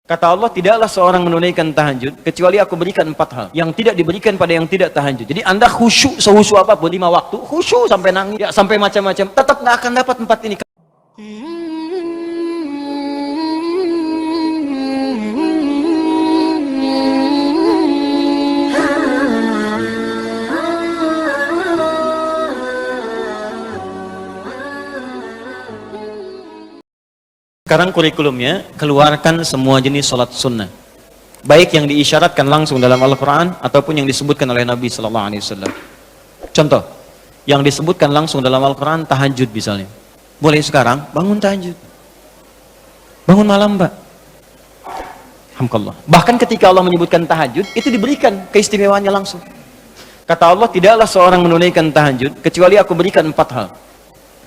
Kata Allah, tidaklah seorang menunaikan tahajud kecuali aku berikan 4 hal yang tidak diberikan pada yang tidak tahajud. Jadi Anda khusyuk sehusyuk apapun 5 waktu, khusyuk sampai nangis, ya, sampai macam-macam, tetap nggak akan dapat 4 ini. Sekarang kurikulumnya, keluarkan semua jenis sholat sunnah. Baik yang diisyaratkan langsung dalam Al-Quran, ataupun yang disebutkan oleh Nabi SAW. Contoh, yang disebutkan langsung dalam Al-Quran, tahajud misalnya. Boleh sekarang, bangun tahajud. Bangun malam, Mbak. Alhamdulillah. Bahkan ketika Allah menyebutkan tahajud, itu diberikan keistimewaannya langsung. Kata Allah, tidaklah seorang menunaikan tahajud, kecuali aku berikan 4 hal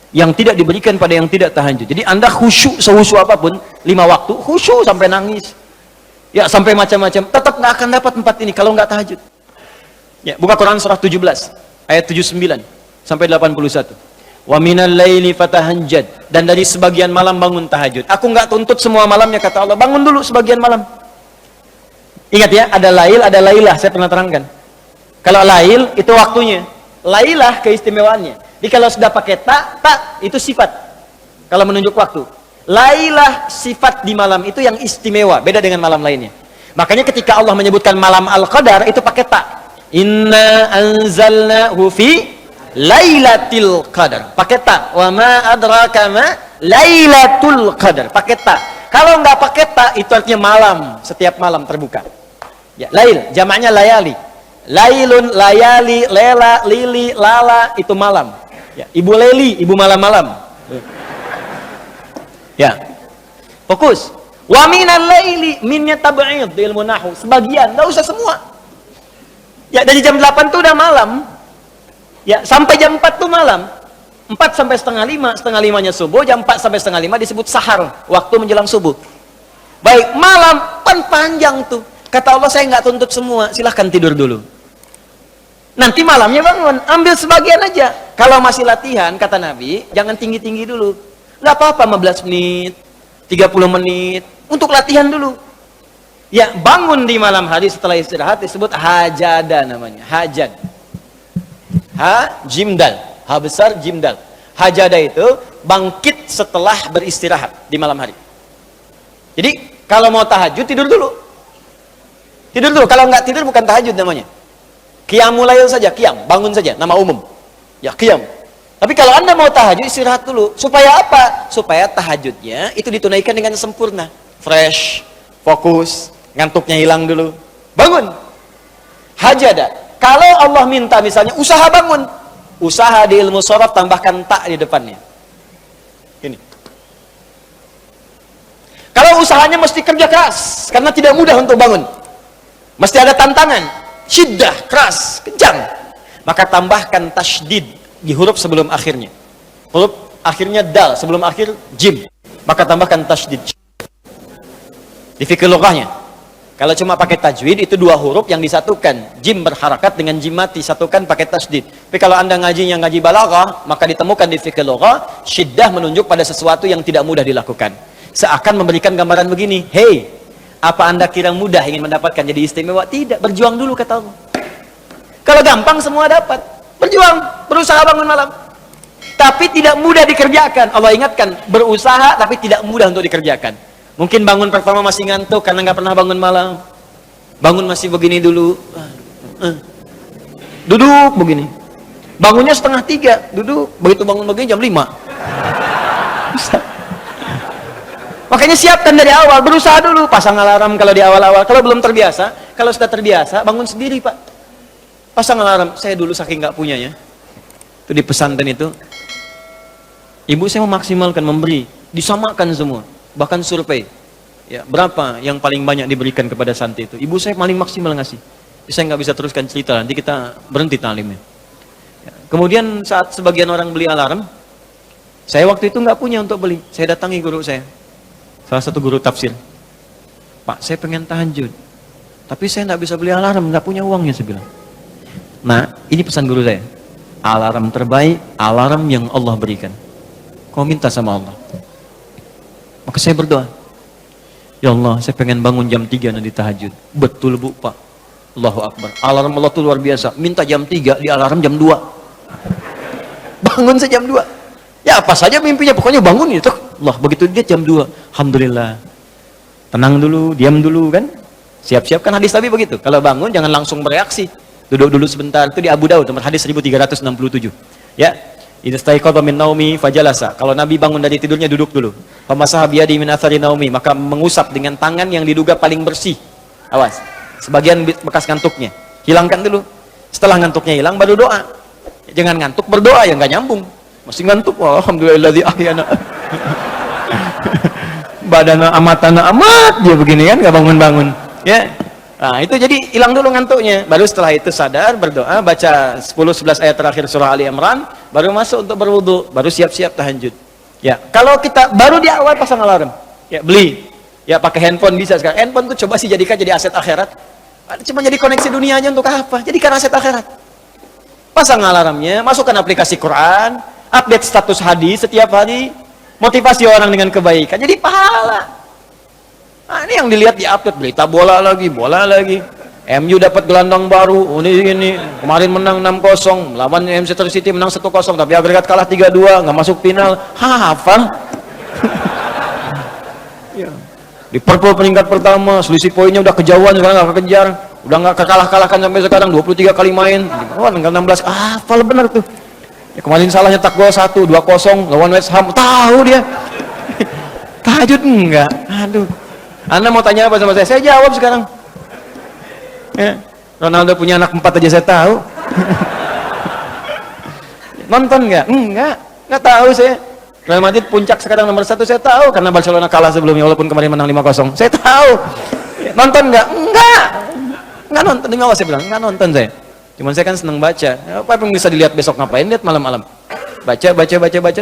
yang tidak diberikan pada yang tidak tahajud. Jadi Anda khusyuk sehusyuk apapun 5 waktu, khusyuk sampai nangis, ya, sampai macam-macam, tetap nggak akan dapat 4 ini kalau nggak tahajud. Ya, buka Quran surah 17 ayat 79 sampai 81. Wa minal laili fatahajjad, dan dari sebagian malam bangun tahajud. Aku nggak tuntut semua malamnya, kata Allah, bangun dulu sebagian malam. Ingat ya, ada lail, ada lailah, saya pernah terangkan. Kalau lail itu waktunya, lailah keistimewaannya. Jadi kalau sudah pakai tak itu sifat. Kalau menunjuk waktu. Lailah sifat di malam itu yang istimewa, beda dengan malam lainnya. Makanya ketika Allah menyebutkan malam Al-Qadar itu pakai tak. Inna anzalnahu fi lailatul qadar. Pakai tak. Wa ma adraka ma lailatul qadar. Pakai tak. Kalau nggak pakai tak itu artinya malam, setiap malam terbuka. Ya, lail, jamaknya layali. Lailun, layali, lela, lili, lala, itu malam. Ya, ibu Leli, ibu malam-malam. Ya, fokus. Wa minal laili, minnya tab'id di ilmu nahwu, sebagian, nggak usah semua. Ya, dari jam 8 tuh udah malam. Ya, sampai jam 4 tuh malam. 4 sampai setengah 5, setengah 5-nya subuh, jam 4 sampai setengah 5 disebut sahar, waktu menjelang subuh. Baik, malam panjang tuh. Kata Allah, saya nggak tuntut semua, silahkan tidur dulu. Nanti malamnya bangun, ambil sebagian aja. Kalau masih latihan, kata Nabi, jangan tinggi-tinggi dulu. Nggak apa-apa 15 menit, 30 menit, untuk latihan dulu. Ya, bangun di malam hari setelah istirahat disebut hajada namanya, hajad. Ha, jimdal, ha besar, jimdal. Hajada itu bangkit setelah beristirahat di malam hari. Jadi, kalau mau tahajud, tidur dulu. Tidur dulu, kalau nggak tidur bukan tahajud namanya. Qiyamul lail saja, qiyam, bangun saja, nama umum. Ya, qiyam. Tapi kalau Anda mau tahajud, istirahat dulu. Supaya apa? Supaya tahajudnya itu ditunaikan dengan sempurna. Fresh, fokus, ngantuknya hilang dulu. Bangun. Hajada. Kalau Allah minta misalnya usaha bangun. Usaha di ilmu sharaf tambahkan tak di depannya. Ini. Kalau usahanya mesti kerja keras, karena tidak mudah untuk bangun. Mesti ada tantangan. Syiddah, keras, kencang. Maka tambahkan tasydid di huruf sebelum akhirnya. Huruf akhirnya dal, sebelum akhir jim. Maka tambahkan tasydid. Di fikih lughahnya. Kalau cuma pakai tajwid itu 2 huruf yang disatukan. Jim berharakat dengan jim mati, satukan pakai tasydid. Tapi kalau Anda ngajinya ngaji balaghah, maka ditemukan di fikih lughah, syiddah menunjuk pada sesuatu yang tidak mudah dilakukan. Seakan memberikan gambaran begini, hey, apa Anda kira mudah ingin mendapatkan jadi istimewa? Tidak, berjuang dulu kata Allah. Kalau gampang semua dapat. Berjuang, berusaha bangun malam. Tapi tidak mudah dikerjakan. Allah ingatkan, berusaha tapi tidak mudah untuk dikerjakan. Mungkin bangun pertama masih ngantuk karena nggak pernah bangun malam. Bangun masih begini dulu. Duduk begini. Bangunnya 2:30, duduk. Begitu bangun begini jam 5. Makanya siapkan dari awal, berusaha dulu, pasang alarm kalau di awal-awal. Kalau belum terbiasa, kalau sudah terbiasa, bangun sendiri Pak. Pasang alarm. Saya dulu saking nggak punyanya, itu di pesantren itu, ibu saya memaksimalkan memberi, disamakan semua, bahkan survei. Ya, berapa yang paling banyak diberikan kepada santri itu? Ibu saya paling maksimal ngasih. Saya nggak bisa teruskan cerita, nanti kita berhenti talimnya. Ya. Kemudian saat sebagian orang beli alarm, saya waktu itu nggak punya untuk beli. Saya datangi guru saya. Salah satu guru tafsir. Pak, saya pengen tahajud. Tapi saya nggak bisa beli alarm, nggak punya uangnya, saya bilang. Nah, ini pesan guru saya. Alarm terbaik, alarm yang Allah berikan. Kau minta sama Allah. Maka saya berdoa. Ya Allah, saya pengen bangun jam 3 nanti tahajud. Betul Bu, Pak. Allahu Akbar. Alarm Allah tuh luar biasa. Minta jam 3, di alarm jam 2. Bangun saya jam 2. Ya apa saja mimpinya, pokoknya bangun itu. Allah, begitu dia jam 2. Alhamdulillah. Tenang dulu, diam dulu kan. Siap-siap kan hadis Nabi begitu. Kalau bangun jangan langsung bereaksi. Duduk dulu sebentar. Itu di Abu Daud, nomor hadis 1367. Ya. Idastaiqadha min naumi fajalasa. Kalau Nabi bangun dari tidurnya duduk dulu. Famasaha biyadi min athari naumi, maka mengusap dengan tangan yang diduga paling bersih. Awas. Sebagian bekas ngantuknya. Hilangkan dulu. Setelah ngantuknya hilang baru doa. Jangan ngantuk berdoa ya nggak nyambung. Masih ngantuk. Alhamdulillahilladzi ahyana. Badana amatana amat dia begini kan nggak bangun-bangun. Ya. Nah, itu jadi hilang dulu ngantuknya. Baru setelah itu sadar, berdoa, baca 10-11 ayat terakhir surah Ali Imran, baru masuk untuk berwudu, baru siap-siap tahajud. Ya, kalau kita baru di awal pasang alarm, ya beli. Ya pakai handphone bisa sekarang. Handphone tuh coba sih jadikan jadi aset akhirat. Cuma jadi koneksi dunia aja untuk apa? Jadikan aset akhirat. Pasang alarmnya, masukkan aplikasi Quran, update status hadis setiap hari, motivasi orang dengan kebaikan. Jadi pahala. Nah, ini yang dilihat di update, berita bola lagi. MU dapat gelandang baru, ini kemarin menang 6-0, lawan Manchester City menang 1-0, tapi agregat kalah 3-2, nggak masuk final. Hafal. Ya. Liverpool peringkat pertama, selisih poinnya udah kejauhan, sekarang nggak kekejar, udah nggak kalah-kalahkan sampai sekarang, 23 kali main, tinggal 16. Hafal benar tuh. Ya, kemarin salah nyetak gol 1-2-0 lawan West Ham, tahu dia. Tahajud enggak? Aduh. Anda mau tanya apa sama saya jawab sekarang. Ya, Ronaldo punya anak 4 aja saya tahu. Nonton nggak? Nggak tahu saya. Real Madrid puncak sekarang nomor 1 saya tahu, karena Barcelona kalah sebelumnya walaupun kemarin menang 5-0. Saya tahu. Nonton nggak? Nggak nonton. Demi Allah saya bilang, nggak nonton saya. Cuman saya kan senang baca. Apa yang bisa dilihat besok ngapain? Lihat malam-malam. Baca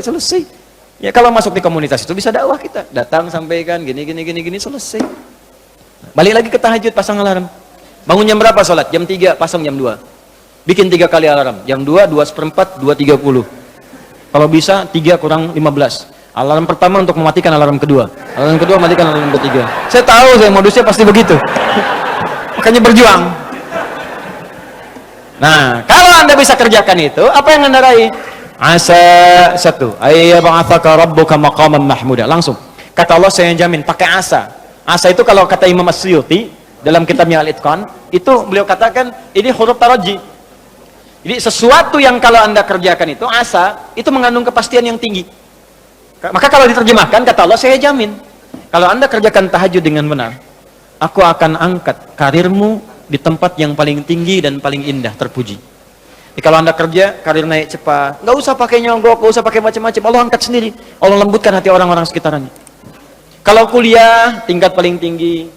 selesai. Ya kalau masuk di komunitas itu bisa dakwah kita. Datang sampaikan gini selesai. Balik lagi ke tahajud, pasang alarm. Bangun jam berapa sholat? Jam 3, pasang jam 2. Bikin 3 kali alarm. Jam 2, 2:04, 2:30. Kalau bisa 3 kurang 15. Alarm pertama untuk mematikan alarm kedua. Alarm kedua matikan alarm ketiga. Saya tahu saya modusnya pasti begitu. Makanya berjuang. Nah, kalau Anda bisa kerjakan itu, apa yang Anda raih? Asa 1, ayyab'atsaka rabbuka maqaman mahmuda. Langsung. Kata Allah saya jamin pakai asa. Asa itu kalau kata Imam As-Suyuti dalam kitabnya Al-Itqan, itu beliau katakan ini huruf taraji. Jadi sesuatu yang kalau Anda kerjakan itu asa, itu mengandung kepastian yang tinggi. Maka kalau diterjemahkan kata Allah saya jamin kalau Anda kerjakan tahajud dengan benar, aku akan angkat karirmu di tempat yang paling tinggi dan paling indah, terpuji. Jadi kalau Anda kerja, karir naik cepat, nggak usah pakai nyogok, nggak usah pakai macam-macam, Allah angkat sendiri. Allah lembutkan hati orang-orang sekitarnya. Kalau kuliah, tingkat paling tinggi.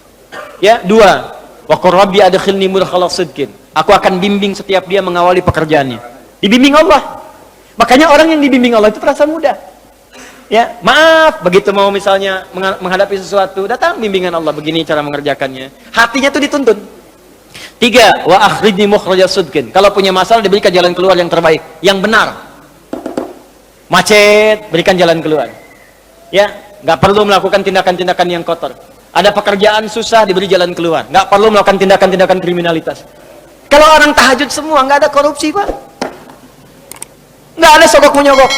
Ya, 2. Wa qur rabbi adkhilni mudkhala sidqin. Aku akan bimbing setiap dia mengawali pekerjaannya. Dibimbing Allah. Makanya orang yang dibimbing Allah itu terasa mudah. Ya, maaf, begitu mau misalnya menghadapi sesuatu, datang bimbingan Allah, begini cara mengerjakannya. Hatinya tuh dituntun. 3, wa akhrijni mukhrajas sidqin. Kalau punya masalah diberikan jalan keluar yang terbaik, yang benar. Macet, berikan jalan keluar. Ya, nggak perlu melakukan tindakan-tindakan yang kotor. Ada pekerjaan susah, diberi jalan keluar. Nggak perlu melakukan tindakan-tindakan kriminalitas. Kalau orang tahajud semua, nggak ada korupsi, Pak. Nggak ada sogok menyogok.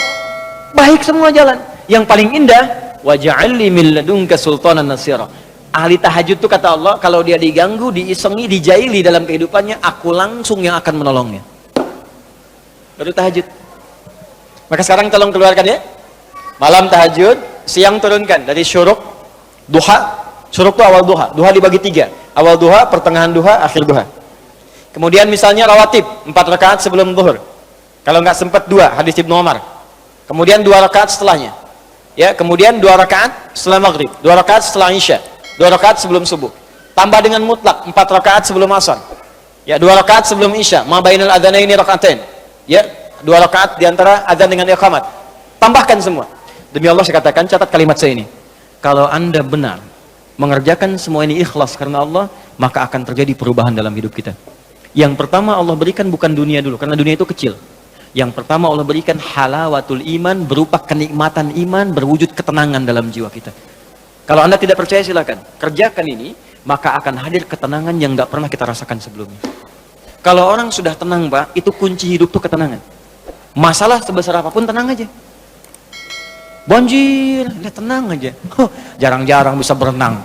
Baik semua jalan. Yang paling indah, waj'alni min ladunka sultanan nasira. Ahli tahajud itu kata Allah, kalau dia diganggu, diisengi, dijaili dalam kehidupannya, aku langsung yang akan menolongnya. Baru tahajud. Maka sekarang tolong keluarkan ya. Malam tahajud, siang turunkan dari syuruk, duha. Syuruk itu awal duha. Duha dibagi 3. Awal duha, pertengahan duha, akhir duha. Kemudian misalnya rawatib, 4 rakaat sebelum zuhur. Kalau nggak sempat 2, hadis Ibnu Umar. Kemudian 2 rakaat setelahnya. Ya, kemudian 2 rakaat setelah maghrib, 2 rakaat setelah isya. 2 rakaat sebelum subuh. Tambah dengan mutlak 4 rakaat sebelum asar. Ya, 2 rakaat sebelum isya. Ma bainal adzanaini rakaatain. Ya, 2 rakaat di antara adzan dengan iqamat. Tambahkan semua. Demi Allah saya katakan, catat kalimat saya ini. Kalau Anda benar mengerjakan semua ini ikhlas karena Allah, maka akan terjadi perubahan dalam hidup kita. Yang pertama Allah berikan bukan dunia dulu, karena dunia itu kecil. Yang pertama Allah berikan halawatul iman, berupa kenikmatan iman, berwujud ketenangan dalam jiwa kita. Kalau Anda tidak percaya silakan, kerjakan ini, maka akan hadir ketenangan yang nggak pernah kita rasakan sebelumnya. Kalau orang sudah tenang, Pak, itu kunci hidup tuh ketenangan. Masalah sebesar apapun tenang aja. Banjir, lihat tenang aja. Jarang-jarang bisa berenang.